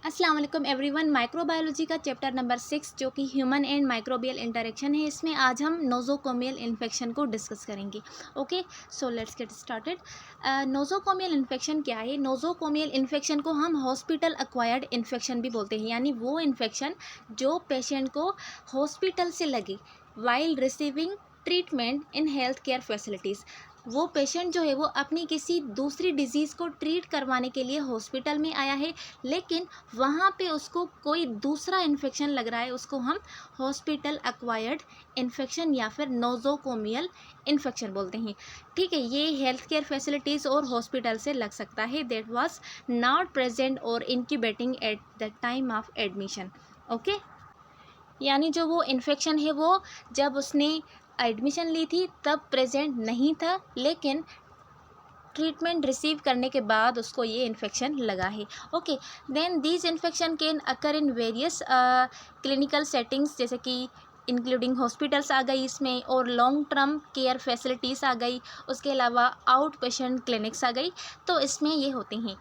अस्सलाम वालेकुम everyone. Microbiology का चैप्टर नंबर 6 जो कि ह्यूमन एंड माइक्रोबियल इंटरेक्शन है, इसमें आज हम नोज़ोकोमियल इन्फेक्शन को डिस्कस करेंगे। Okay, so let's get started. Nosocomial infection क्या है? नोज़ोकोमियल इन्फेक्शन को हम हॉस्पिटल एक्वायर्ड इन्फेक्शन भी बोलते हैं, यानी वो इन्फेक्शन जो पेशेंट को हॉस्पिटल से लगे वाइल रिसीविंग ट्रीटमेंट इन हेल्थ केयर फैसिलिटीज़। वो पेशेंट जो है वो अपनी किसी दूसरी डिजीज़ को ट्रीट करवाने के लिए हॉस्पिटल में आया है, लेकिन वहाँ पे उसको कोई दूसरा इन्फेक्शन लग रहा है, उसको हम हॉस्पिटल एक्वायर्ड इन्फेक्शन या फिर नोज़ोकोमियल इन्फेक्शन बोलते हैं। ठीक है, ये हेल्थ केयर फैसिलिटीज़ और हॉस्पिटल से लग सकता है, दैट वाज नॉट प्रेजेंट और incubating at the time of admission. Okay, यानी जो वो इन्फेक्शन है वो जब उसने एडमिशन ली थी तब प्रेजेंट नहीं था, लेकिन ट्रीटमेंट रिसीव करने के बाद उसको ये इन्फेक्शन लगा है। Okay, then these infection can occur in various clinical settings, जैसे कि इंक्लूडिंग हॉस्पिटल्स आ गई इसमें, और लॉन्ग टर्म केयर फैसिलिटीज़ आ गई, उसके अलावा आउट पेशेंट क्लिनिक्स आ गई, तो इसमें ये होते हैं।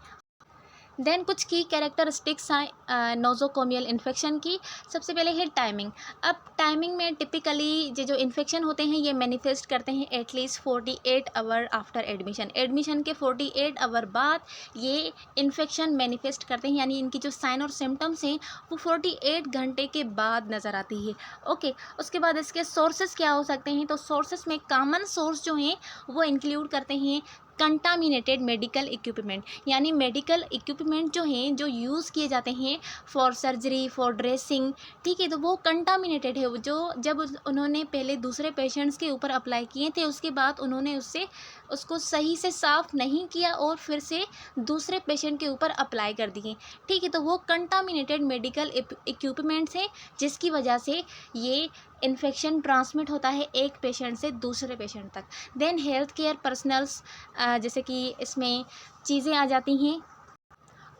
देन कुछ की कैरेक्टरिस्टिक्स हैं नोज़ोकोमियल इन्फेक्शन की। सबसे पहले है टाइमिंग। अब टाइमिंग में टिपिकली ये जो इन्फेक्शन होते हैं ये मैनिफेस्ट करते हैं at least 48 hour after admission. Admission के 48 आवर बाद ये इन्फेक्शन मैनिफेस्ट करते हैं, यानी इनकी जो साइन और सिम्टम्स हैं वो 48 घंटे के बाद नज़र आती है। ओके, उसके बाद इसके सोर्सेज क्या हो सकते हैं? तो सोर्सेज में कॉमन सोर्स जो हैं वो इंक्लूड करते हैं कंटामिनेटेड मेडिकल इक्विपमेंट, यानी मेडिकल इक्विपमेंट जो हैं जो यूज़ किए जाते हैं फॉर सर्जरी, फॉर ड्रेसिंग। ठीक है, तो वो कंटामिनेटेड है, वो जो जब उन्होंने पहले दूसरे पेशेंट्स के ऊपर अप्लाई किए थे उसके बाद उन्होंने उसको सही से साफ़ नहीं किया और फिर से दूसरे पेशेंट के ऊपर अप्लाई कर दिए। ठीक है, तो वो कंटामिनेटेड मेडिकल इक्विपमेंट्स हैं जिसकी वजह से ये इन्फेक्शन ट्रांसमिट होता है एक पेशेंट से दूसरे पेशेंट तक। देन हेल्थ केयर पर्सनल्स, जैसे कि इसमें चीज़ें आ जाती हैं,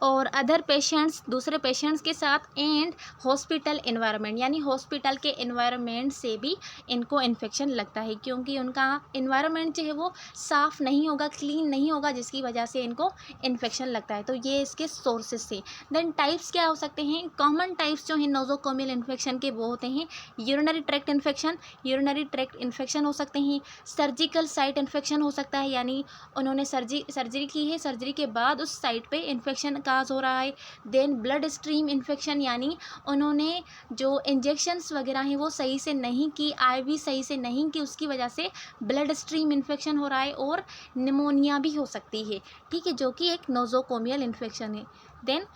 और अदर पेशेंट्स दूसरे पेशेंट्स के साथ, एंड हॉस्पिटल एनवायरनमेंट, यानी हॉस्पिटल के एनवायरनमेंट से भी इनको इन्फेक्शन लगता है, क्योंकि उनका एनवायरनमेंट जो है वो साफ़ नहीं होगा, क्लीन नहीं होगा, जिसकी वजह से इनको इन्फेक्शन लगता है। तो ये इसके सोर्सेस थे। देन टाइप्स क्या हो सकते हैं? कॉमन टाइप्स जो हैं नोज़ोकोमियल इन्फेक्शन के वो होते हैं urinary tract infection, urinary tract infection हो सकते हैं। सर्जिकल साइट इन्फेक्शन हो सकता है, यानी उन्होंने सर्जरी की है, सर्जरी के बाद उस साइट पे इन्फेक्शन काज हो रहा है। देन ब्लड स्ट्रीम इन्फेक्शन, यानी उन्होंने जो इंजेक्शंस वगैरह हैं वो सही से नहीं की, आईवी सही से नहीं की, उसकी वजह से ब्लड स्ट्रीम इन्फेक्शन हो रहा है, और निमोनिया भी हो सकती है। ठीक है, जो कि एक नोज़ोकोमियल इन्फेक्शन है। देन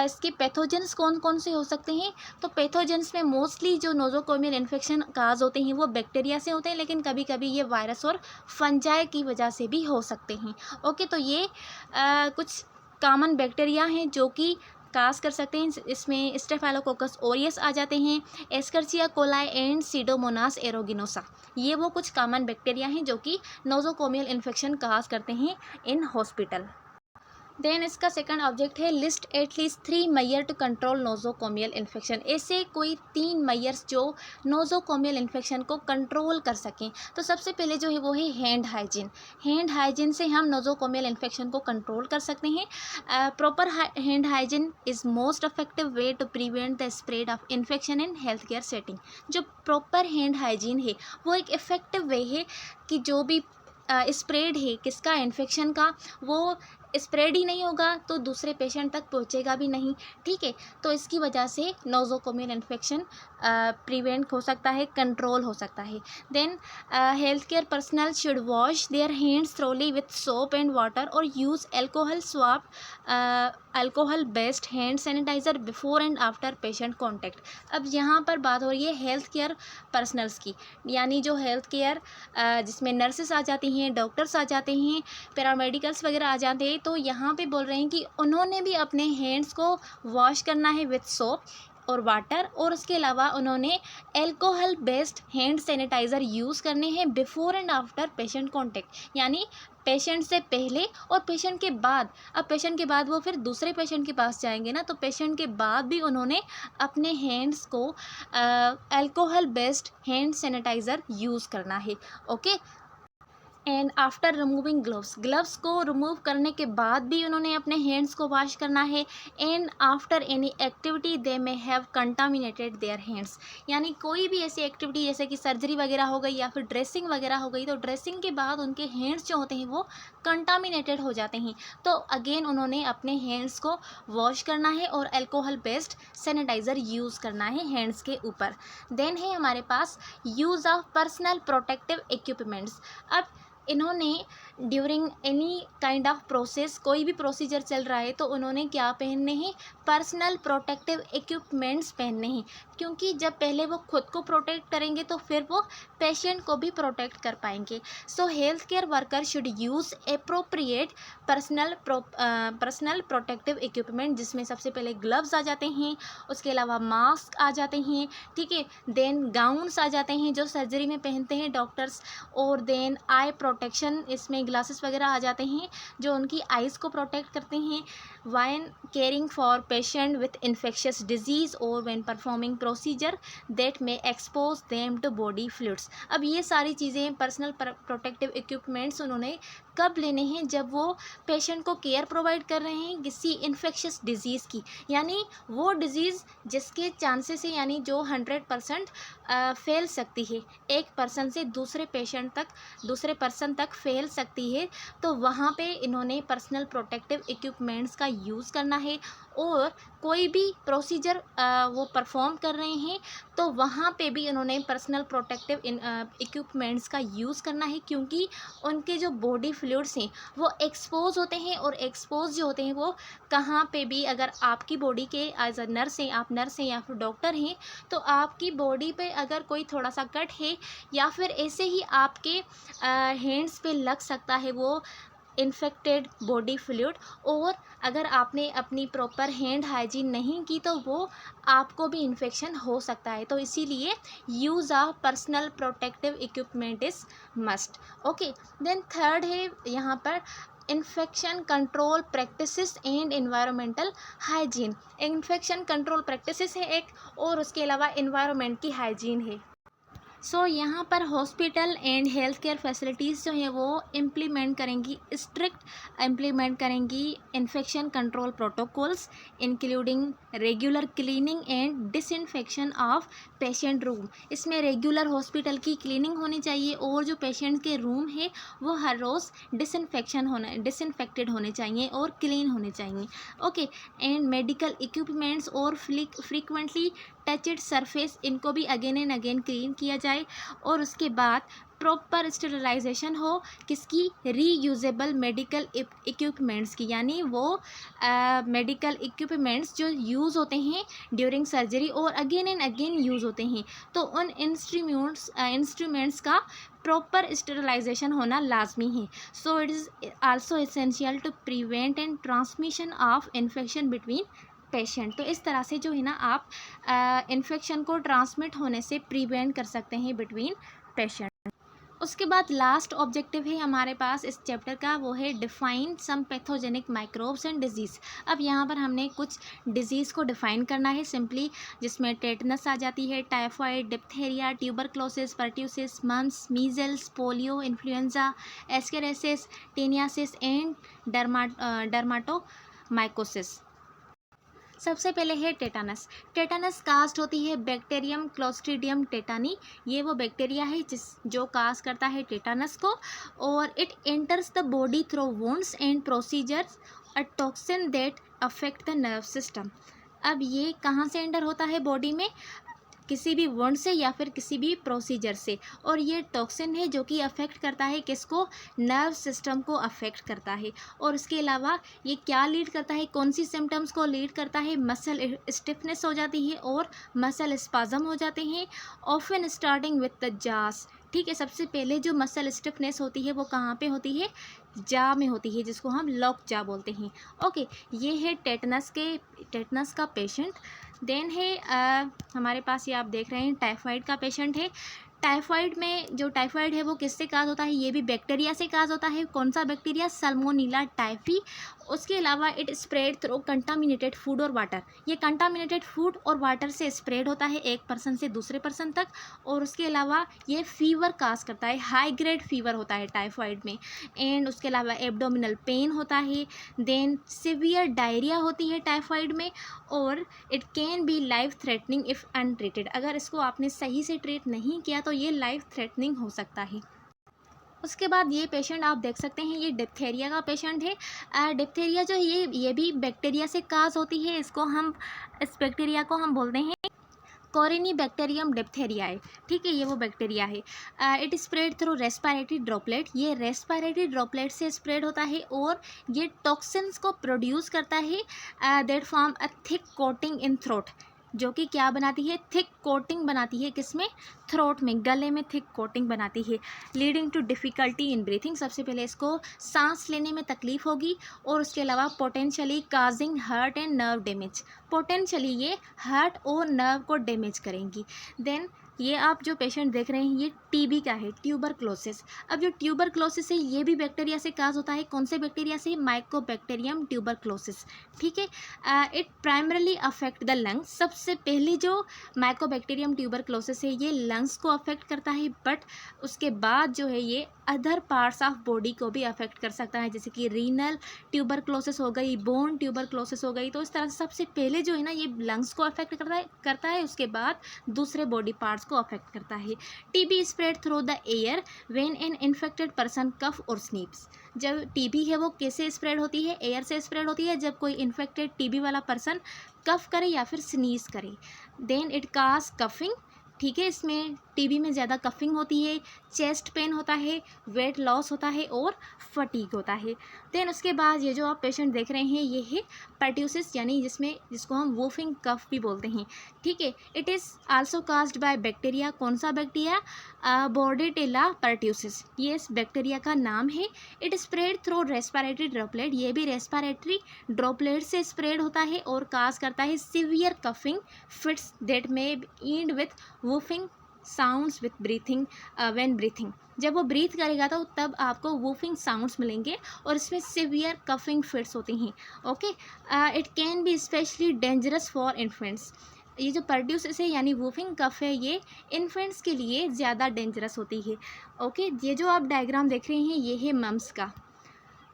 इसके पैथोजेंस कौन कौन से हो सकते हैं? तो पैथोजेंस में मोस्टली जो नोज़ोकोमियल इन्फेक्शन काज होते हैं वो बैक्टीरिया से होते हैं, लेकिन कभी कभी ये वायरस और फंजाई की वजह से भी हो सकते हैं। ओके, तो ये कुछ कॉमन बैक्टीरिया हैं जो कि काज कर सकते हैं। इसमें स्टेफाइलोकोकस ओरियस आ जाते हैं, एस्कर्चिया कोलाई एंड सीडोमोनास एरोगिनोसा। ये वो कुछ कॉमन बैक्टीरिया हैं जो कि नोज़ोकोमियल इन्फेक्शन काज करते हैं इन हॉस्पिटल। देन इसका सेकंड ऑब्जेक्ट है list at least 3 major to control nosocomial infection. ऐसे कोई 3 मेजर्स जो नोज़ोकोमियल इन्फेक्शन को कंट्रोल कर सकें। तो सबसे पहले जो है वो है हैंड हाइजीन। हैंड हाइजीन से हम नोज़ोकोमियल इन्फेक्शन को कंट्रोल कर सकते हैं। Proper hand hygiene is most effective way to prevent the spread of infection in health care setting. जो प्रॉपर हैंड हाइजीन है वो एक इफ़ेक्टिव वे है कि जो भी स्प्रेड है किसका, इन्फेक्शन का, वो स्प्रेड ही नहीं होगा तो दूसरे पेशेंट तक पहुंचेगा भी नहीं। ठीक है, तो इसकी वजह से नोज़ोकोमियल इन्फेक्शन प्रिवेंट हो सकता है, कंट्रोल हो सकता है। Then health care personal should wash their hands thoroughly with soap and water और use alcohol swab alcohol based hand sanitiser before and after patient contact. अब यहाँ पर बात हो रही है हेल्थ केयर पर्सनल्स की, यानी जो हेल्थ केयर जिसमें नर्सेस आ जाती हैं, डॉक्टर्स आ जाते हैं, पैरामेडिकल्स वगैरह आ जाते हैं, तो यहाँ पे बोल रहे हैं कि उन्होंने भी अपने हैंड्स को वॉश करना है विथ सोप और वाटर, और उसके अलावा उन्होंने alcohol based hand sanitiser use करने हैं before and after patient contact, यानी पेशेंट से पहले और पेशेंट के बाद। अब पेशेंट के बाद वो फिर दूसरे पेशेंट के पास जाएंगे ना, तो पेशेंट के बाद भी उन्होंने अपने हैंड्स को alcohol based hand sanitiser use करना है। Okay, and after removing gloves, gloves को रिमूव करने के बाद भी उन्होंने अपने हैंड्स को वॉश करना है। And after any activity they may have contaminated their hands, यानी कोई भी ऐसी एक्टिविटी जैसे कि सर्जरी वगैरह हो गई या फिर ड्रेसिंग वगैरह हो गई, तो ड्रेसिंग के बाद उनके हैंड्स जो होते हैं वो कंटामिनेटेड हो जाते हैं, तो अगेन उन्होंने अपने हैंड्स को वॉश करना है और अल्कोहल बेस्ड सैनिटाइज़र यूज़ करना है हैंड्स के ऊपर। देन है हमारे पास use of personal protective equipments. अब इन्होंने during any kind of process, कोई भी प्रोसीजर चल रहा है तो उन्होंने क्या पहनने हैं, पर्सनल प्रोटेक्टिव इक्विपमेंट्स पहनने हैं, क्योंकि जब पहले वो खुद को प्रोटेक्ट करेंगे तो फिर वो पेशेंट को भी प्रोटेक्ट कर पाएंगे। सो health care worker should use appropriate personal protective equipment, जिसमें सबसे पहले ग्लव्स आ जाते हैं, उसके अलावा मास्क आ जाते हैं, ठीक है, देन गाउन्स आ जाते हैं जो सर्जरी में पहनते हैं डॉक्टर्स, और देन आई प्रोटेक्शन, इसमें ग्लासेस वगैरह आ जाते हैं जो उनकी आइज़ को प्रोटेक्ट करते हैं when caring for patient with infectious disease और व्हेन परफॉर्मिंग प्रोसीजर दैट में expose them to body fluids. अब ये सारी चीज़ें पर्सनल प्रोटेक्टिव इक्विपमेंट्स उन्होंने कब लेने हैं, जब वो पेशेंट को केयर प्रोवाइड कर रहे हैं किसी इन्फेक्शियस डिजीज़ की, यानी वो डिजीज़ जिसके चांसेस है, यानी जो 100% फैल सकती है, एक पर्सन से दूसरे पर्सन तक फैल सकती है, तो वहाँ पे इन्होंने पर्सनल प्रोटेक्टिव इक्विपमेंट्स का यूज़ करना है। और कोई भी प्रोसीजर वो परफॉर्म कर रहे हैं तो वहाँ पे भी उन्होंने पर्सनल प्रोटेक्टिव इक्विपमेंट्स का यूज़ करना है, क्योंकि उनके जो बॉडी फ्लूइड्स हैं वो एक्सपोज होते हैं, और एक्सपोज जो होते हैं वो कहाँ पे भी, अगर आपकी बॉडी के एज अ नर्स हैं, आप नर्स हैं या फिर डॉक्टर हैं, तो आपकी बॉडी पे अगर कोई थोड़ा सा कट है या फिर ऐसे ही आपके हैंड्स पे लग सकता है वो इन्फेक्टेड बॉडी फ्लूइड, और अगर आपने अपनी प्रॉपर हैंड हाइजीन नहीं की तो वो आपको भी इन्फेक्शन हो सकता है, तो इसीलिए use of personal protective equipment is must. Okay, then third है यहाँ पर infection control practices and environmental hygiene. Infection control practices है एक, और उसके अलावा एनवायरमेंट की हाइजीन है। सो यहाँ पर hospital and health care facilities जो हैं वो स्ट्रिक्ट इम्प्लीमेंट करेंगी infection control protocols, including regular cleaning and disinfection of patient room. इसमें रेगुलर हॉस्पिटल की क्लीनिंग होनी चाहिए, और जो पेशेंट के रूम है वो हर रोज़ डिसइंफेक्टेड होने चाहिए और क्लीन होने चाहिए। ओके, एंड मेडिकल इक्विपमेंट्स और फ्रीक्वेंटली टचड सरफेस, इनको भी अगेन एंड अगेन क्लीन किया जाए, और उसके बाद प्रॉपर स्टेरिलाइजेशन हो किसकी, रीयूजेबल मेडिकल इक्विपमेंट्स की, यानी वो मेडिकल इक्विपमेंट्स जो यूज़ होते हैं ड्यूरिंग सर्जरी और अगेन एंड अगेन यूज़ होते हैं, तो उन इंस्ट्रूमेंट्स का प्रॉपर स्टेरिलाइजेशन होना लाजमी है। So it is also essential to prevent and transmission of infection between patient. तो इस तरह से जो है ना आप इन्फेक्शन को ट्रांसमिट होने से प्रिवेंट कर सकते हैं बिटवीन पेशेंट। उसके बाद लास्ट ऑब्जेक्टिव है हमारे पास इस चैप्टर का, वो है define some pathogenic microbes and disease. अब यहाँ पर हमने कुछ डिजीज़ को डिफ़ाइन करना है सिंपली, जिसमें टेटनस आ जाती है, typhoid, diphtheria, tuberculosis, pertussis, mumps, measles, polio, influenza, ascariasis, taeniasis and dermatomycosis. सबसे पहले है टेटानस। टेटानस कास्ट होती है बैक्टीरियम क्लोस्ट्रीडियम टेटानी, ये वो बैक्टीरिया है जो कास्ट करता है टेटानस को, और it enters the body through wounds and procedures a toxin that affect the nerve system. अब ये कहाँ से एंटर होता है बॉडी में, किसी भी वुंड से या फिर किसी भी प्रोसीजर से, और ये टॉक्सिन है जो कि अफेक्ट करता है किसको, नर्व सिस्टम को अफेक्ट करता है। और इसके अलावा ये क्या लीड करता है, कौन सी सिम्टम्स को लीड करता है, मसल स्टिफनेस हो जाती है और मसल स्पाज्म हो जाते हैं, ऑफन स्टार्टिंग विथ द जास। ठीक है, सबसे पहले जो मसल स्टिफनेस होती है वो कहाँ पे होती है, जा में होती है, जिसको हम लॉक जा बोलते हैं। ओके, ये है टेटनस का पेशेंट। देन है हमारे पास ये आप देख रहे हैं टाइफाइड का पेशेंट है। टाइफाइड में जो टाइफाइड है वो किससे काज होता है, ये भी बैक्टीरिया से काज होता है। कौन सा बैक्टीरिया, सल्मोनेला टाइफी, उसके अलावा it spread through contaminated food और वाटर, ये कंटामिनेटेड फूड और वाटर से स्प्रेड होता है एक पर्सन से दूसरे पर्सन तक। और उसके अलावा ये फीवर काज करता है, हाई ग्रेड फीवर होता है टाइफाइड में। एंड उसके अलावा एब्डोमिनल पेन होता है, देन सिवियर डायरिया होती है टाइफाइड में। और it can be life threatening if untreated, अगर इसको आपने सही से ट्रीट नहीं किया तो ये लाइफ थ्रेटनिंग हो सकता है। उसके बाद ये पेशेंट आप देख सकते हैं, ये डिप्थेरिया का पेशेंट है। डिप्थेरिया जो है ये भी बैक्टीरिया से काज होती है। इस बैक्टीरिया को हम बोलते हैं कोरिनी बैक्टीरियम डिप्थेरियाए, ठीक है, ये वो बैक्टीरिया है। It spread through respiratory droplet, ये रेस्पिरेटरी ड्रॉपलेट से स्प्रेड होता है और ये टॉक्सिन्स को प्रोड्यूस करता है that form a thick coating in throat, जो कि क्या बनाती है, थिक कोटिंग बनाती है, किसमें, थ्रोट में, गले में थिक कोटिंग बनाती है, leading to difficulty in breathing, सबसे पहले इसको सांस लेने में तकलीफ़ होगी। और उसके अलावा potentially causing heart and nerve damage, potentially ये हार्ट और नर्व को डैमेज करेंगी। देन ये आप जो पेशेंट देख रहे हैं ये टीबी का है, ट्यूबरक्लोसिस। अब जो ट्यूबरक्लोसिस है ये भी बैक्टीरिया से काज होता है, कौन से बैक्टीरिया से, माइकोबैक्टीरियम ट्यूबरक्लोसिस, ठीक है। It primarily affect the lungs, सबसे पहले जो माइकोबैक्टीरियम ट्यूबरक्लोसिस है ये लंग्स को अफेक्ट करता है, बट उसके बाद जो है ये अदर पार्ट्स ऑफ बॉडी को भी अफेक्ट कर सकता है, जैसे कि रीनल ट्यूबरक्लोसिस हो गई, बोन ट्यूबरक्लोसिस हो गई। तो इस तरह से सबसे पहले जो है ना ये लंग्स को अफेक्ट करता है, उसके बाद दूसरे बॉडी पार्ट्स को अफेक्ट करता है। TB spread through the air when an infected person cough और स्नीप्स, जब टीबी है वो कैसे स्प्रेड होती है, एयर से स्प्रेड होती है, जब कोई इन्फेक्टेड टीबी वाला पर्सन कफ करे या फिर स्नीज करे। देन इट काज कफिंग, ठीक है, इसमें टीबी में ज़्यादा कफिंग होती है, चेस्ट पेन होता है, वेट लॉस होता है और फटीग होता है। देन उसके बाद ये जो आप पेशेंट देख रहे हैं ये है पर्ट्यूसिस, यानी जिसको हम वूफिंग कफ भी बोलते हैं, ठीक है। It is also caused by bacteria, कौन सा बैक्टीरिया, बोर्डेटेला पर्ट्यूसिस, ये इस बैक्टीरिया का नाम है। It spread through respiratory droplet, ये भी रेस्पिरेटरी ड्रॉपलेट से स्प्रेड होता है और काज करता है severe coughing fits that may and with whooping sounds with breathing, when breathing, जब वो ब्रीथ करेगा तो तब आपको वूफिंग साउंड्स मिलेंगे और इसमें सिवियर कफिंग फिट्स होती हैं। Okay, it can be specially dangerous for infants, ये जो पर्ट्यूसिस है यानी वूफिंग कफ है ये इन्फेंट्स के लिए ज़्यादा डेंजरस होती है। ओके, ये जो आप डायग्राम देख रहे हैं ये है मम्स का।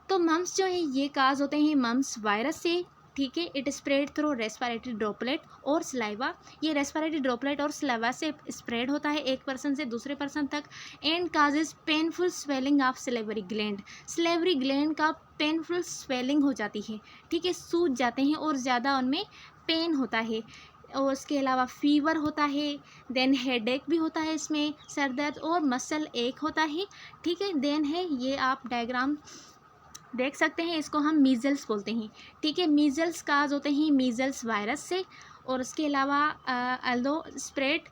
तो मम्स जो है ये काज होते हैं मम्स वायरस से, ठीक है। It spread through respiratory droplet और स्लाइवा, ये रेस्पिरेटरी ड्रॉपलेट और स्लाइवा से स्प्रेड होता है एक पर्सन से दूसरे पर्सन तक। And causes painful swelling of salivary gland, salivary gland का पेनफुल स्वेलिंग हो जाती है, ठीक है, सूज जाते हैं और ज़्यादा उनमें पेन होता है। और उसके अलावा फीवर होता है, देन हेडेक भी होता है, इसमें सर दर्द और मसल एक होता है, ठीक है। देन है ये आप डायग्राम देख सकते हैं, इसको हम मीजल्स बोलते हैं, ठीक है। मीजल्स काज होते हैं मीजल्स वायरस से। और उसके अलावा although spread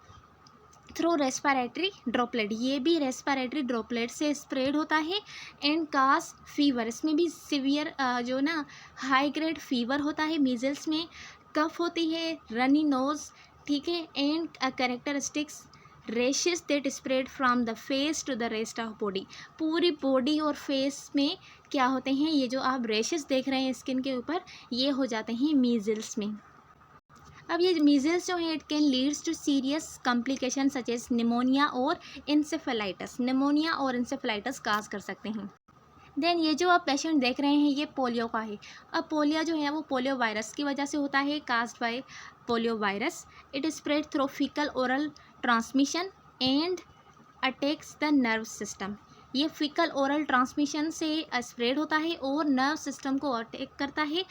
through respiratory droplet, ये भी रेस्पिरेटरी ड्रॉपलेट से स्प्रेड होता है। एंड काज फीवर, इसमें भी सिवियर जो ना हाई ग्रेड फीवर होता है। मीजल्स में कफ होती है, रनी नोज, ठीक है। And characteristics rashes that spread from the face to the rest of body, पूरी बॉडी और फेस में क्या होते हैं, ये जो आप रेशेस देख रहे हैं स्किन के ऊपर ये हो जाते हैं मीजल्स में। अब ये मीजल्स जो है it can leads to serious complication such as pneumonia और इंसेफेलाइटिस, निमोनिया और इंसेफेलाइटिस काज कर सकते हैं। देन ये जो आप पेशेंट देख रहे हैं ये पोलियो का है। अब पोलियो जो है वो पोलियो वायरस की वजह से होता है, caused by polio virus. It spread through faecal oral transmission and attacks the nerve system, ये फीकल ओरल ट्रांसमिशन से स्प्रेड होता है और नर्व सिस्टम को अटैक करता है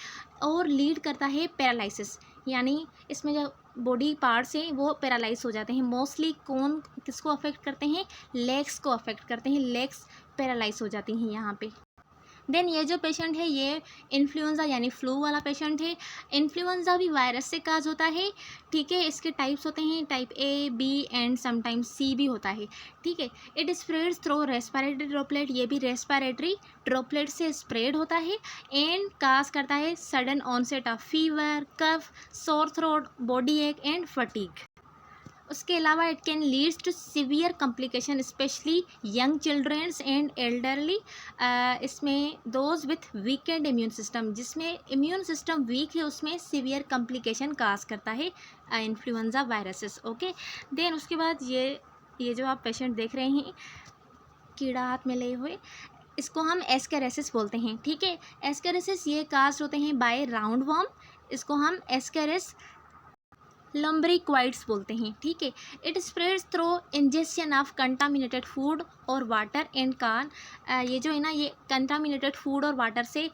और लीड करता है पैरालिसिस, यानी इसमें जो बॉडी पार्ट्स हैं वो पैरालाइज हो जाते हैं। मोस्टली कौन किसको अफेक्ट करते हैं, लेग्स को अफेक्ट करते हैं, लेग्स पैरालाइज हो जाती हैं यहाँ पे। देन ये जो पेशेंट है ये इन्फ्लुएंजा यानी फ्लू वाला पेशेंट है। इन्फ्लुएंजा भी वायरस से काज होता है, ठीक है। इसके टाइप्स होते हैं type A, B and sometimes C भी होता है, ठीक है। It spreads through respiratory droplet, ये भी रेस्पिरेटरी ड्रॉपलेट से स्प्रेड होता है। एंड काज करता है sudden onset of fever, cough, sore throat, body ache and fatigue. उसके अलावा it can leads to severe complication specially young childrens and elderly. इसमें those with weakened immune system, जिसमें immune system weak है उसमें severe complication काज करता है influenza viruses. Okay, then उसके बाद ये जो आप पेशेंट देख रहे हैं कीड़ा हाथ में लिए हुए, इसको हम एस्केरेसिस बोलते हैं। ठीक है, एस्केरेसिस ये कास्ट होते हैं बाय राउंड वर्म, इसको हम एस्केरिस लम्ब्रिक्वाइड्स बोलते हैं। ठीक है, it spreads through injection of contaminated food और वाटर एंड कान। ये जो है ना ये कंटामिनेटेड फूड और वाटर से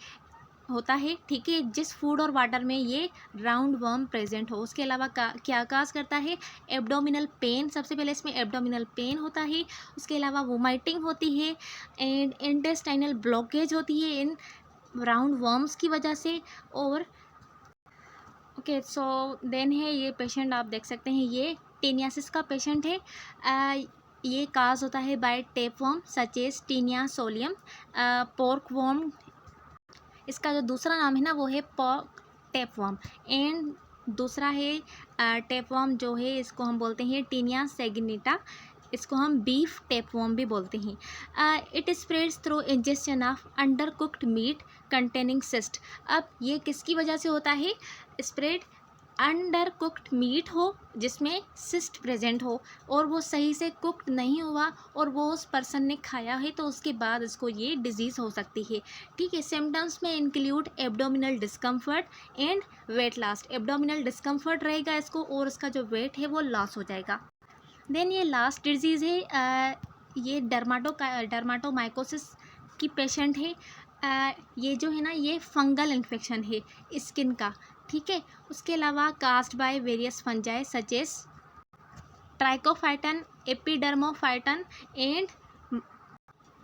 होता है। ठीक है, जिस फूड और वाटर में ये राउंड वर्म प्रेजेंट हो। उसके अलावा क्या काज करता है, एब्डोमिनल पेन, सबसे पहले इसमें एब्डोमिनल पेन होता है। उसके अलावा वोमाइटिंग होती है एंड इंटेस्टाइनल ब्लॉकेज होती है इन राउंड वर्म्स की वजह से। और ओके, सो देन है ये पेशेंट आप देख सकते हैं, ये टेनियासिस का पेशेंट है। ये काज होता है by tapeworm such as taenia solium. Pork worm इसका जो दूसरा नाम है ना वो है पॉक टेपवर्म, एंड दूसरा है टेपवर्म जो है इसको हम बोलते हैं टीनिया सेग्निटा, इसको हम बीफ टेपवर्म भी बोलते हैं। It spreads through injection of under cooked meet containing cyst. अब ये किसकी वजह से होता है स्प्रेड, अंडर कुक्ड मीट हो जिसमें सिस्ट प्रेजेंट हो और वो सही से कुक्ड नहीं हुआ और वो उस पर्सन ने खाया है तो उसके बाद इसको ये डिजीज़ हो सकती है। ठीक है, सिम्टम्स में include abdominal discomfort and weight loss. Abdominal discomfort रहेगा इसको और उसका जो वेट है वो लॉस हो जाएगा। देन ये लास्ट डिजीज़ है, ये डर्माटोमाइकोसिस की पेशेंट है। ये जो है ना ये फंगल इन्फेक्शन है स्किन का। ठीक है, उसके अलावा caused by various fungi such as trichophyton, epidermophyton and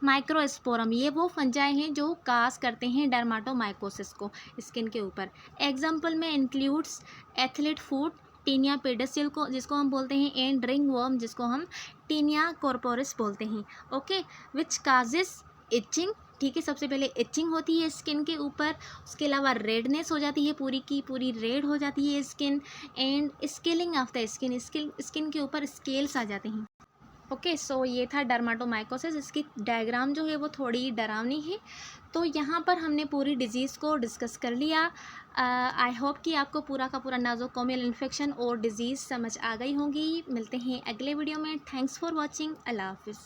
microsporum. ये वो फंजाई हैं जो काज करते हैं डर्माटोमाइकोसिस को स्किन के ऊपर। एग्जाम्पल में इंक्लूड्स एथलीट फूड टीनिया पेडसिल को जिसको हम बोलते हैं एंड रिंग वर्म जिसको हम टीनिया कॉर्पोरिस बोलते हैं। ओके, विच काजेस इचिंग। ठीक है, सबसे पहले इचिंग होती है स्किन के ऊपर, उसके अलावा रेडनेस हो जाती है, पूरी की पूरी रेड हो जाती है skin, and scaling of the skin, skin के ऊपर स्केल्स आ जाते हैं। ओके, सो ये था डर्माटोमाइकोसिस। इसकी डायग्राम जो है वो थोड़ी डरावनी है। तो यहाँ पर हमने पूरी डिजीज़ को डिस्कस कर लिया। आई होप कि आपको पूरा का पूरा नाज़ोकोमियल इन्फेक्शन और डिजीज़ समझ आ गई होंगी। मिलते हैं अगले वीडियो में। Thanks for watching. अल्लाह हाफिज़।